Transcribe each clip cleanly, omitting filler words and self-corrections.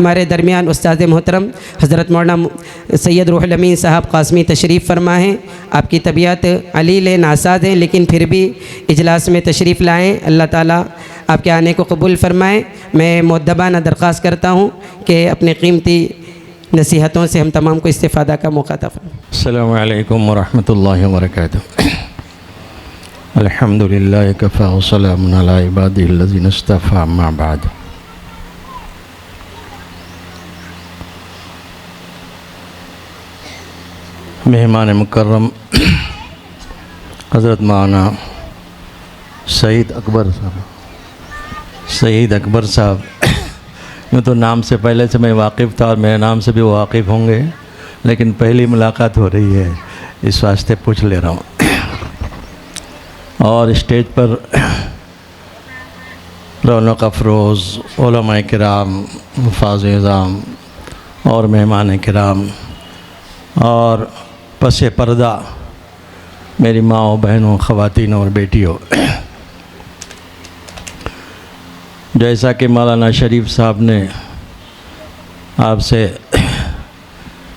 हमारे दरमियान उस्ताद मोहतरम हज़रत मौलाना सैयद रूहुल अमीन साहब क़ासमी तशरीफ़ फरमा हैं। आपकी तबीयत अलील नासाज है, लेकिन फिर भी इजलास में तशरीफ़ लाएँ। अल्लाह ताला आपके आने को कबूल फरमाएँ। मैं मुअद्दबाना दरख्वास्त करता हूँ कि अपने कीमती नसीहतों से हम तमाम को इस्तिफ़ादा का मौका अता फरमाएं। अस्सलामु अलैकुम वरहमतुल्लाहि वबरकातुहू। अल्हम्दुलिल्लाहि कफ़ा व सलामुन अला इबादिहिल्लज़ीना इस्तफ़ा, अम्मा बाद। मेहमान मुकर्रम हज़रत मौलाना सईद अकबर साहब, यूँ तो नाम से पहले से मैं वाकिफ़ था और मेरे नाम से भी वो वाकिफ़ होंगे, लेकिन पहली मुलाकात हो रही है, इस वास्ते पूछ ले रहा हूँ। और स्टेज पर रौनक अफरोज़ उलमाए किराम, मुफ़ाज़ निज़ाम और मेहमान किराम और पसे पर्दा मेरी माँओं, बहनों, ख़वातीन और बेटियों, जैसा कि मौलाना शरीफ साहब ने आपसे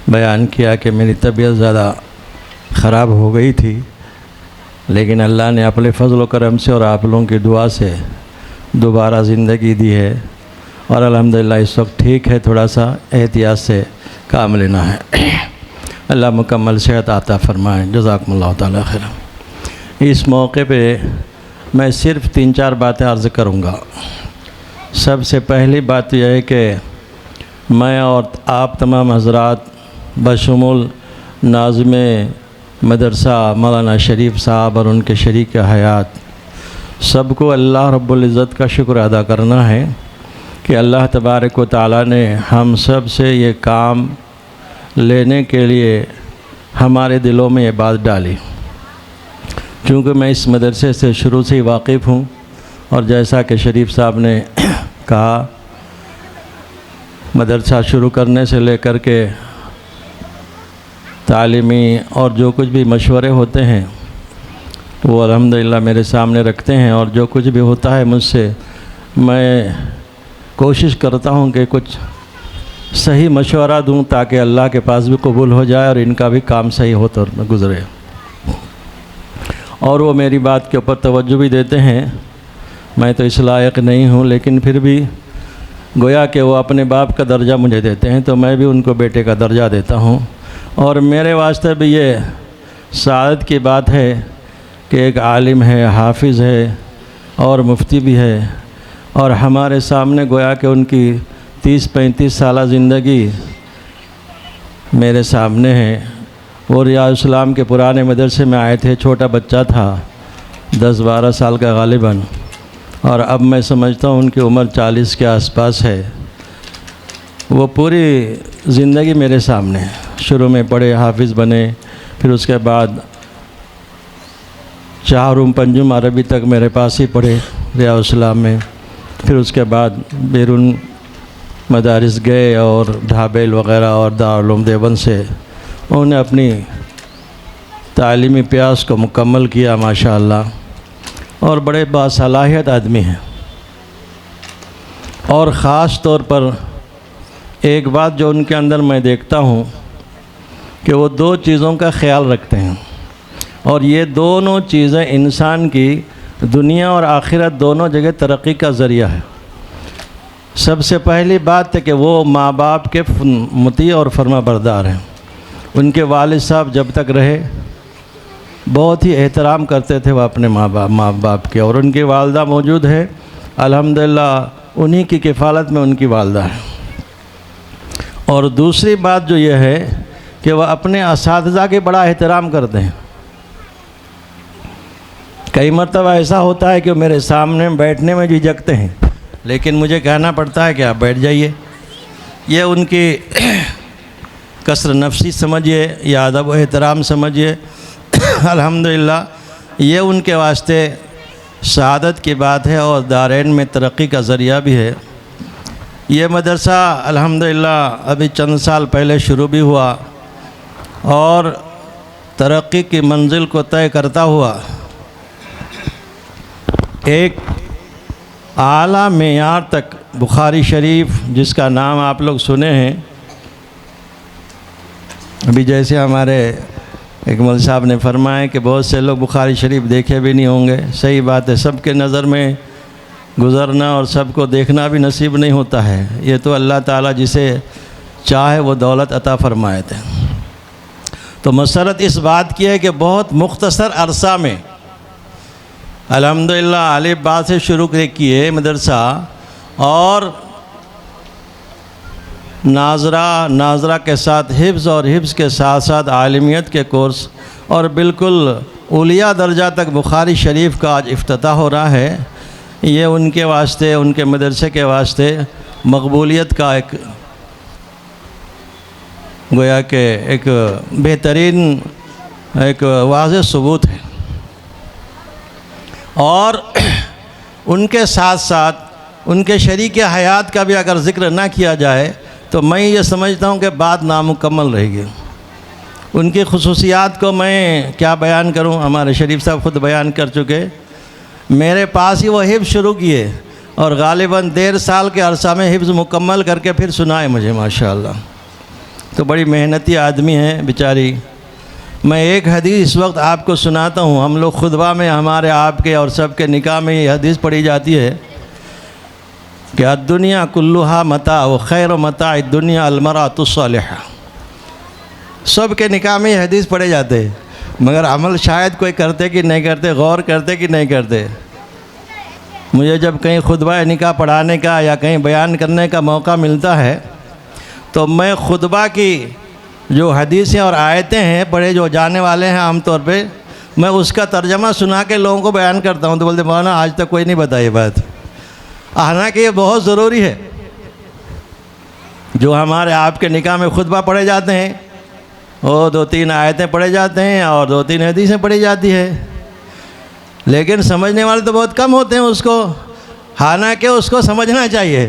बयान किया कि मेरी तबीयत ज़्यादा ख़राब हो गई थी, लेकिन अल्लाह ने अपने फ़ज़ल व करम से और आप लोगों की दुआ से दोबारा ज़िंदगी दी है और अल्हम्दुलिल्लाह इस वक्त ठीक है। थोड़ा सा एहतियात से काम लेना है। अल्लाह मुकम्मल सेहत आता फ़रमाएँ। जज़ाकुमुल्लाह ताला खैर। इस मौके पे मैं सिर्फ़ 3-4 बातें अर्ज़ करूँगा। सबसे पहली बात यह है कि मैं और आप तमाम हज़रात बशमुल नाज़िम मदरसा मौलाना शरीफ साहब और उनके शरीक हयात सबको अल्लाह रब्बुल इज़्ज़त का शुक्र अदा करना है कि अल्लाह तबारक व तआला ने हम सब से ये काम लेने के लिए हमारे दिलों में ये बात डाली। क्योंकि मैं इस मदरसे से शुरू से ही वाकिफ़ हूँ और जैसा कि शरीफ साहब ने कहा, मदरसा शुरू करने से लेकर के तालीमी और जो कुछ भी मशवरे होते हैं वो अल्हम्दुलिल्लाह मेरे सामने रखते हैं, और जो कुछ भी होता है मुझसे मैं कोशिश करता हूँ कि कुछ सही मशवरा दूँ ताकि अल्लाह के पास भी कबूल हो जाए और इनका भी काम सही हो तो गुज़रे। और वो मेरी बात के ऊपर तवज्जो भी देते हैं। मैं तो इस लायक नहीं हूँ, लेकिन फिर भी गोया कि वो अपने बाप का दर्जा मुझे देते हैं तो मैं भी उनको बेटे का दर्जा देता हूँ। और मेरे वास्ते भी ये सादत की बात है कि एक आलिम है, हाफिज़ है और मुफ्ती भी है, और हमारे सामने गोया कि उनकी 30-35 साल ज़िंदगी मेरे सामने है। वो रियाज़ इस्लाम के पुराने मदरसे में आए थे, छोटा बच्चा था, 10-12 साल का गालिबन, और अब मैं समझता हूँ उनकी उम्र 40 के आसपास है। वो पूरी ज़िंदगी मेरे सामने है। शुरू में पढ़े, हाफिज़ बने, फिर उसके बाद चारुम पंजुम अरबी तक मेरे पास ही पढ़े रियाज़ इस्लाम में। फिर उसके बाद बैरून मदारिस गए और ढाबेल वग़ैरह और दारुल उलूम देवबंद से उन्होंने अपनी तालीमी प्यास को मुकम्मल किया माशाअल्लाह, और बड़े बासलाहियत आदमी हैं। और ख़ास तौर पर एक बात जो उनके अंदर मैं देखता हूँ कि वो 2 चीज़ों का ख़याल रखते हैं, और ये दोनों चीज़ें इंसान की दुनिया और आखिरत दोनों जगह तरक्की का ज़रिया है। सबसे पहली बात है कि वो माँ बाप के मुती और फर्मा बरदार हैं। उनके वालिद साहब जब तक रहे बहुत ही एहतराम करते थे वो अपने माँ बाप के, और उनकी वालदा मौजूद है अल्हम्दुलिल्लाह, उन्हीं की किफ़ालत में उनकी वालदा है। और दूसरी बात जो ये है कि वह अपने असातिज़ा के बड़ा एहतराम करते हैं। कई मरतबा ऐसा होता है कि मेरे सामने बैठने में झिझकते हैं, लेकिन मुझे कहना पड़ता है कि आप बैठ जाइए। ये उनकी कसर नफसी समझिए या अदब व एहतराम समझिए। अल्हम्दुलिल्लाह ये उनके वास्ते सआदत की बात है और दारैन में तरक्की का ज़रिया भी है। ये मदरसा अल्हम्दुलिल्लाह अभी चंद साल पहले शुरू भी हुआ और तरक्की की मंजिल को तय करता हुआ एक आला मेयार तक बुखारी शरीफ जिसका नाम आप लोग सुने हैं, अभी जैसे हमारे इकमल साहब ने फरमाया कि बहुत से लोग बुखारी शरीफ देखे भी नहीं होंगे। सही बात है, सबके नज़र में गुज़रना और सबको देखना भी नसीब नहीं होता है। ये तो अल्लाह ताला जिसे चाहे वो दौलत अता फरमाए थे। तो मसरत इस बात की है कि बहुत मुख्तसर अरसा में अल्हम्दुलिल्लाह अलिफ बा से शुरू किए मदरसा, और नाजरा के साथ हिफ्ज़ और हिफ्ज़ के साथ साथ आलिमियत के कोर्स, और बिल्कुल उलिया दर्जा तक बुखारी शरीफ का आज इफ्तिताह हो रहा है। ये उनके वास्ते, उनके मदरसे के वास्ते मकबूलियत का एक गोया के एक बेहतरीन एक वाज़ेह सबूत है। और उनके साथ साथ उनके शरीक हयात का भी अगर ज़िक्र ना किया जाए तो मैं ये समझता हूँ कि बात नामुकम्मल रहेगी। उनकी खुसूसियात को मैं क्या बयान करूँ, हमारे शरीफ साहब ख़ुद बयान कर चुके। मेरे पास ही वो हिफ्ज़ शुरू किए और ग़ालिबन 1.5 साल के अरसा में हिफ्ज़ मुकम्मल करके फिर सुनाए मुझे, माशाअल्लाह। तो बड़ी मेहनती आदमी हैं बेचारी। मैं एक हदीस इस वक्त आपको सुनाता हूँ। हम लोग खुतबा में हमारे आपके और सबके निकाह में ये हदीस पढ़ी जाती है कि अद्दुनिया कुल्लुहा मता व खैर मता दुनिया अलमरातुस सालिहा। सब के निकाह में ये हदीस पढ़े जाते, मगर अमल शायद कोई करते कि नहीं करते, गौर करते कि नहीं करते। मुझे जब कहीं खुतबा निकाह पढ़ाने का या कहीं बयान करने का मौका मिलता है तो मैं खुतबा की जो हदीसें और आयतें हैं पढ़े जो जाने वाले हैं आमतौर पे, मैं उसका तर्जमा सुना के लोगों को बयान करता हूँ। तो बोलते मौलाना आज तक कोई नहीं बताई बात। हालांकि ये बहुत ज़रूरी है। जो हमारे आपके निकाह में खुतबा पढ़े जाते हैं वो 2-3 आयतें पढ़े जाते हैं और 2-3 हदीसें पढ़ी जाती है, लेकिन समझने वाले तो बहुत कम होते हैं उसको। हालांकि उसको समझना चाहिए।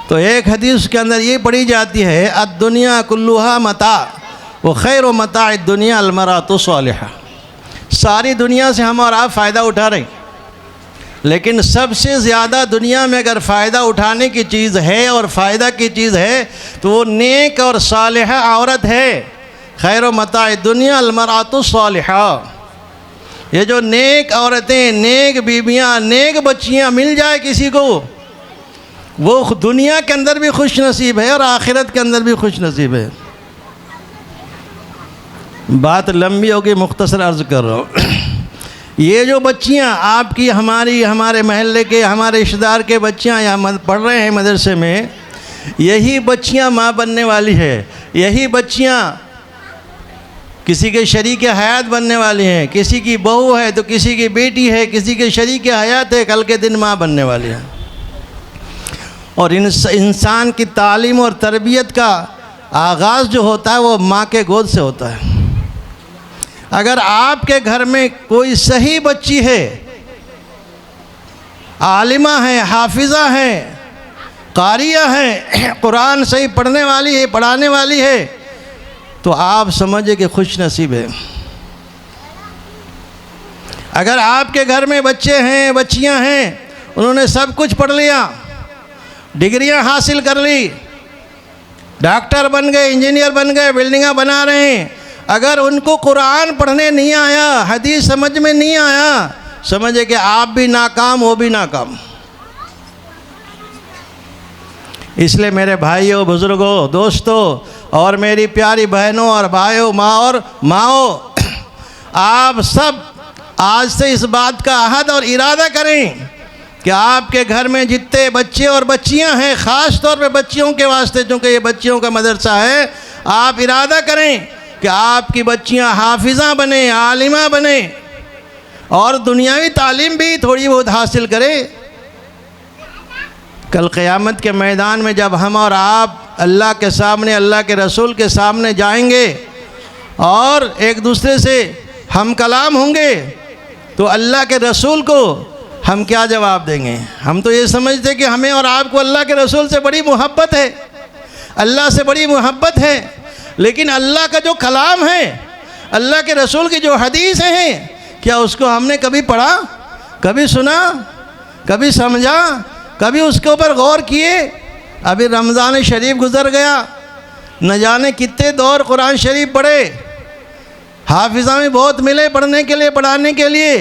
तो एक हदीस के अंदर ये पढ़ी जाती है अद्दुनिया कुल्लुहा मता व खैर मता दुनिया अलमरातुस सालिहा। सारी दुनिया से हम और आप फ़ायदा उठा रहे हैं, लेकिन सबसे ज़्यादा दुनिया में अगर फ़ायदा उठाने की चीज़ है और फ़ायदा की चीज़ है तो वो नेक और सालिहा औरत है। खैर मता दुनिया अलमरातुस सालिहा। ये जो नेक औरतें, नेक बीबियाँ, नेक बच्चियाँ मिल जाए किसी को, वो दुनिया के अंदर भी खुश नसीब है और आखिरत के अंदर भी खुश नसीब है। बात लंबी होगी, मुख्तसर अर्ज़ कर रहा हूँ। ये जो बच्चियाँ आपकी, हमारी, हमारे महल्ले के, हमारे रिश्तेदार के बच्चियाँ यहाँ पढ़ रहे हैं मदरसे में, यही बच्चियाँ माँ बनने वाली है। यही बच्चियाँ किसी के शरीक हयात बनने वाली हैं। किसी की बहू है तो किसी की बेटी है, किसी के शरीक हयात है, कल के दिन माँ बनने वाली है। और इंसान की तालीम और तरबियत का आगाज़ जो होता है वो माँ के गोद से होता है। अगर आपके घर में कोई सही बच्ची है, आलिमा है, हाफिज़ा है, कारिया है, कुरान सही पढ़ने वाली है, पढ़ाने वाली है, तो आप समझे कि खुश नसीब है। अगर आपके घर में बच्चे हैं, बच्चियां हैं, उन्होंने सब कुछ पढ़ लिया, डिग्रियां हासिल कर ली, डॉक्टर बन गए, इंजीनियर बन गए, बिल्डिंगां बना रहे हैं, अगर उनको कुरान पढ़ने नहीं आया, हदीस समझ में नहीं आया, समझे कि आप भी नाकाम, वो भी नाकाम। इसलिए मेरे भाइयों, बुज़ुर्गों, दोस्तों और मेरी प्यारी बहनों और भाइयों, माँ और माओ, आप सब आज से इस बात का अहद और इरादा करें कि आपके घर में जितने बच्चे और बच्चियां हैं, ख़ास तौर पे बच्चियों के वास्ते, चूँकि ये बच्चियों का मदरसा है, आप इरादा करें कि आपकी बच्चियां हाफिज़ा बने, आलिमा बने और दुनियावी तालीम भी थोड़ी बहुत हासिल करें। कल क़यामत के मैदान में जब हम और आप अल्लाह के सामने, अल्लाह के रसूल के सामने जाएंगे और एक दूसरे से हम कलाम होंगे, तो अल्लाह के रसूल को हम क्या जवाब देंगे? हम तो ये समझते कि हमें और आपको अल्लाह के रसूल से बड़ी मोहब्बत है, अल्लाह से बड़ी मोहब्बत है, लेकिन अल्लाह का जो कलाम है, अल्लाह के रसूल की जो हदीस हैं, क्या उसको हमने कभी पढ़ा, कभी सुना, कभी समझा, कभी उसके ऊपर गौर किए? अभी रमज़ान शरीफ गुज़र गया, न जाने कितने दौर कुरान शरीफ पढ़े, हाफिज़ा में बहुत मिले पढ़ने के लिए, पढ़ाने के लिए,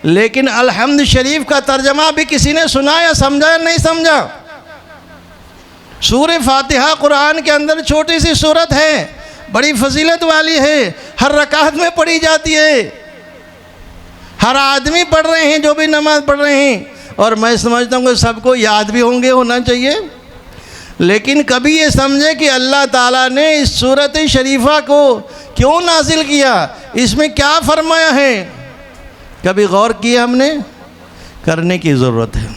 लेकिन अल्हम्द शरीफ का तर्जमा भी किसी ने सुना या समझा या नहीं समझा? सूरह फातिहा कुरान के अंदर छोटी सी सूरत है, बड़ी फजीलत वाली है, हर रकात में पढ़ी जाती है, हर आदमी पढ़ रहे हैं जो भी नमाज पढ़ रहे हैं, और मैं समझता हूँ कि सबको याद भी होना चाहिए। लेकिन कभी ये समझे कि अल्लाह ताला ने इस सूरत शरीफा को क्यों नाजिल किया, इसमें क्या फरमाया है, कभी गौर किया हमने? करने की ज़रूरत है।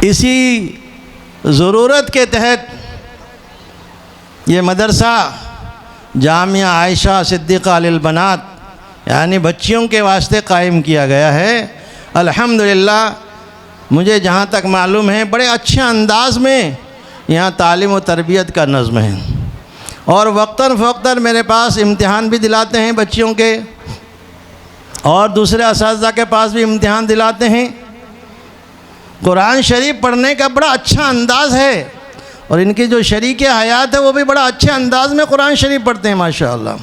इसी ज़रूरत के तहत ये मदरसा जामिया आयशा सिद्दीक़ा लिल बनात यानी बच्चियों के वास्ते कायम किया गया है। अल्हम्दुलिल्लाह मुझे जहाँ तक मालूम है बड़े अच्छे अंदाज़ में यहाँ तालीम व तरबियत का नज़्म है, और वक्तन फ़वक्तन मेरे पास इम्तिहान भी दिलाते हैं बच्चियों के, और दूसरे असातिज़ा के पास भी इम्तिहान दिलाते हैं। कुरान शरीफ पढ़ने का बड़ा अच्छा अंदाज़ है, और इनकी जो शरीक हयात है वो भी बड़ा अच्छे अंदाज़ में कुरान शरीफ पढ़ते हैं माशाअल्लाह।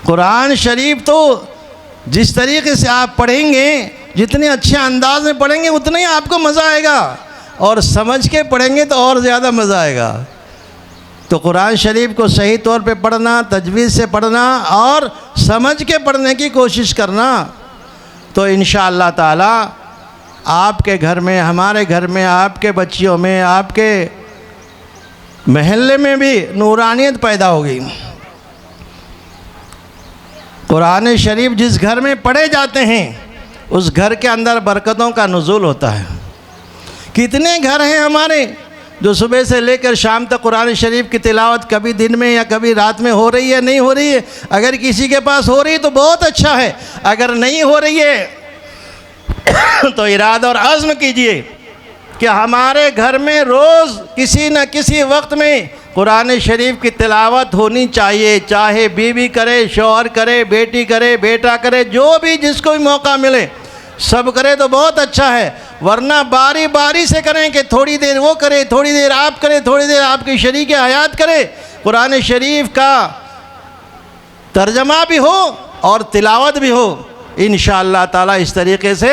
कुरान शरीफ तो जिस तरीके से आप पढ़ेंगे, जितने अच्छे अंदाज में पढ़ेंगे उतना ही आपको मज़ा आएगा, और समझ के पढ़ेंगे तो और ज़्यादा मज़ा आएगा। तो कुरान शरीफ को सही तौर पे पढ़ना, तजवीज़ से पढ़ना और समझ के पढ़ने की कोशिश करना, तो इंशाअल्लाह ताला आपके घर में, हमारे घर में, आपके बच्चियों में, आपके महल्ले में भी नूरानियत पैदा होगी। कुरान शरीफ जिस घर में पढ़े जाते हैं उस घर के अंदर बरकतों का नुज़ूल होता है। कितने घर हैं हमारे जो सुबह से लेकर शाम तक कुरान शरीफ की तिलावत कभी दिन में या कभी रात में हो रही है, नहीं हो रही है? अगर किसी के पास हो रही है तो बहुत अच्छा है, अगर नहीं हो रही है तो इरादा और अज़्म कीजिए कि हमारे घर में रोज़ किसी न किसी वक्त में कुरान शरीफ की तिलावत होनी चाहिए, चाहे बीवी करे, शौहर करे, बेटी करे, बेटा करे, जो भी जिसको भी मौका मिले सब करे तो बहुत अच्छा है। वरना बारी बारी से करें कि थोड़ी देर वो करे, थोड़ी देर आप करें, थोड़ी देर आपकी शरीक हयात करे, कुरान शरीफ का तर्जमा भी हो और तिलावत भी हो। इंशाअल्लाह ताला इस तरीके से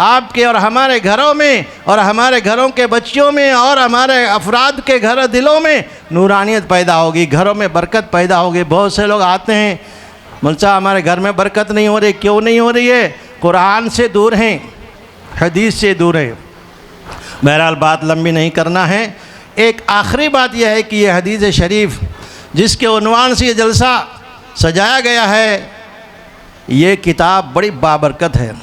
आपके और हमारे घरों में और हमारे घरों के बच्चियों में और हमारे अफराद के घर दिलों में नूरानियत पैदा होगी, घरों में बरकत पैदा होगी। बहुत से लोग आते हैं, मुल्सा हमारे घर में बरकत नहीं हो रही, क्यों नहीं हो रही है? कुरान से दूर हैं, हदीस से दूर हैं। बहरहाल बात लंबी नहीं करना है। एक आखिरी बात यह है कि यह हदीस शरीफ जिसके उन्वान से ये जलसा सजाया गया है, ये किताब बड़ी बाबरकत है।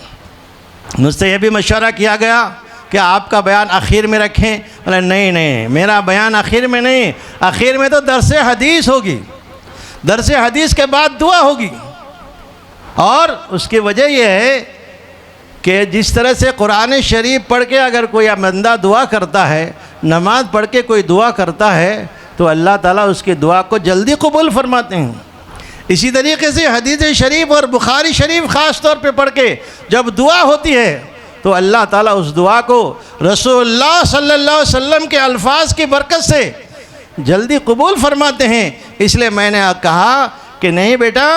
मुझसे यह भी मशवरा किया गया कि आपका बयान आखिर में रखें। बोले नहीं, मेरा बयान आखिर में नहीं, आखिर में तो दर्स हदीस होगी, दर्स हदीस के बाद दुआ होगी। और उसकी वजह यह है कि जिस तरह से कुरान शरीफ पढ़ के अगर कोई बंदा दुआ करता है, नमाज पढ़ के कोई दुआ करता है, तो अल्लाह ताला उसकी दुआ को जल्दी कबूल फरमाते हैं। इसी तरीके से हदीस शरीफ और बुखारी शरीफ ख़ास तौर पे पढ़ के जब दुआ होती है तो अल्लाह ताला उस दुआ को रसूलुल्लाह सल्लल्लाहु अलैहि वसल्लम के अल्फाज की बरकत से जल्दी कबूल फरमाते हैं। इसलिए मैंने कहा कि नहीं बेटा,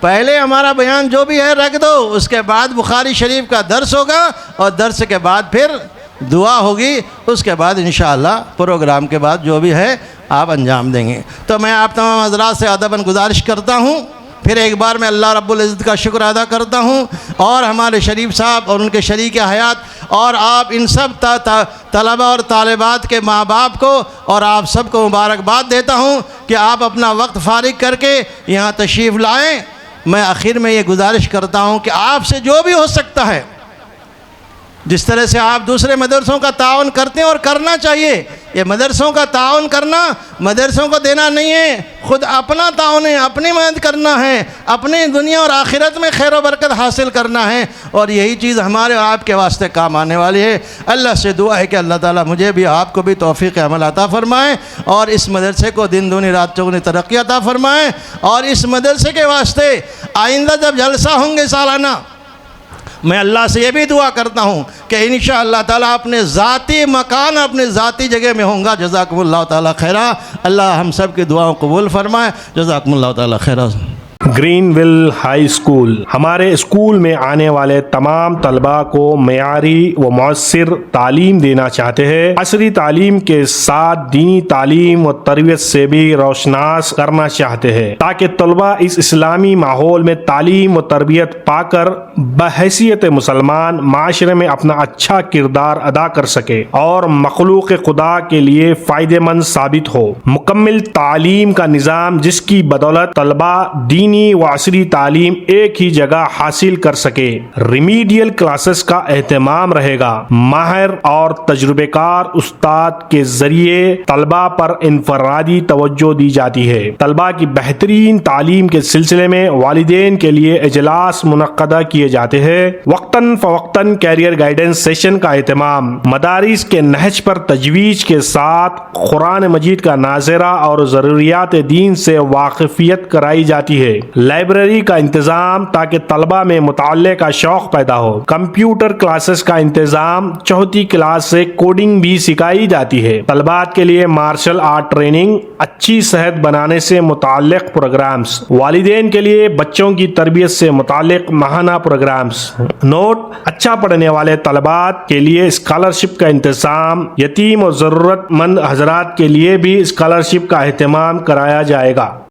पहले हमारा बयान जो भी है रख दो, उसके बाद बुखारी शरीफ का दर्स होगा और दर्स के बाद फिर दुआ होगी, उसके बाद इंशाअल्लाह प्रोग्राम के बाद जो भी है आप अंजाम देंगे। तो मैं आप तमाम हज़रात से अदबन गुजारिश करता हूँ, फिर एक बार मैं अल्लाह रब्बुल इज़्ज़त का शुक्र अदा करता हूँ, और हमारे शरीफ साहब और उनके शरीक हयात और आप इन सब तलबा और तालिबात के माँ बाप को और आप सबको मुबारकबाद देता हूँ कि आप अपना वक्त फ़ारिग करके यहाँ तशरीफ़ लाएँ। मैं आखिर में ये गुजारिश करता हूँ कि आपसे जो भी हो सकता है, जिस तरह से आप दूसरे मदरसों का ताउन करते हैं और करना चाहिए, ये मदरसों का ताउन करना मदरसों को देना नहीं है, खुद अपना ताउन है, अपनी मदद करना है, अपनी दुनिया और आखिरत में खैर व बरकत हासिल करना है, और यही चीज़ हमारे और आपके वास्ते काम आने वाली है। अल्लाह से दुआ है कि अल्लाह ताला मुझे भी आपको भी तौफीक अमल अता फ़रमाएँ और इस मदरसे को दिन दूनी रात चौगुनी तरक्की अता फ़रमाएँ। और इस मदरसे के वास्ते आइंदा जब जलसा होंगे सालाना, मैं अल्लाह से ये भी दुआ करता हूँ कि इंशाअल्लाह ताला अपने ज़ाती मकान अपने ज़ाती जगह में होंगे। जज़ाकुमुल्लाह ताला खैरा। अल्लाह हम सब की दुआओं कबूल फरमाए। जज़ाकुमुल्लाह ताला खैरा। ग्रीनविल हाई स्कूल हमारे स्कूल में आने वाले तमाम तलबा को मयारी व मौसर तालीम देना चाहते हैं। असरी तालीम के साथ दीनी तालीम व तरबियत से भी रोशनास करना चाहते हैं ताकि तलबा इस इस्लामी माहौल में तालीम व तरबियत पाकर बहैसियत मुसलमान माशरे में अपना अच्छा किरदार अदा कर सके और मखलूक खुदा के लिए फ़ायदेमंद साबित हो। मुकम्मिल तालीम का निज़ाम जिसकी बदौलत तलबा दीनी व असरी तालीम एक ही जगह हासिल कर सके। रिमीडियल क्लासेस का एहतमाम रहेगा। माहिर और तजुर्बेकार उस्ताद के जरिए तलबा पर इनफरादी तवज्जो दी जाती है। तलबा की बेहतरीन तालीम के सिलसिले में वालिदैन के लिए इजलास मुनक्कदा किए जाते हैं। वक्तन फवक्तन कैरियर गाइडेंस सेशन का एहतमाम। मदारिस के नहज पर तजवीज के साथ कुरान मजीद का नाज़िरा और ज़रूरियात दीन से वाकिफियत कराई जाती है। लाइब्रेरी का इंतजाम ताकि तलबा में मुताल्ले का शौक पैदा हो। कंप्यूटर क्लासेस का इंतजाम। चौथी क्लास से कोडिंग भी सिखाई जाती है। तलबात के लिए मार्शल आर्ट ट्रेनिंग, अच्छी सेहत बनाने से मुताल्लिक प्रोग्राम्स। वालिदैन के लिए बच्चों की तरबियत से मुताल्लिक माहाना प्रोग्राम्स। नोट: अच्छा पढ़ने वाले तलबात के लिए स्कॉलरशिप का इंतजाम। यतीम और ज़रूरतमंद हजरात के लिए भी स्कॉलरशिप का अहतमाम कराया जाएगा।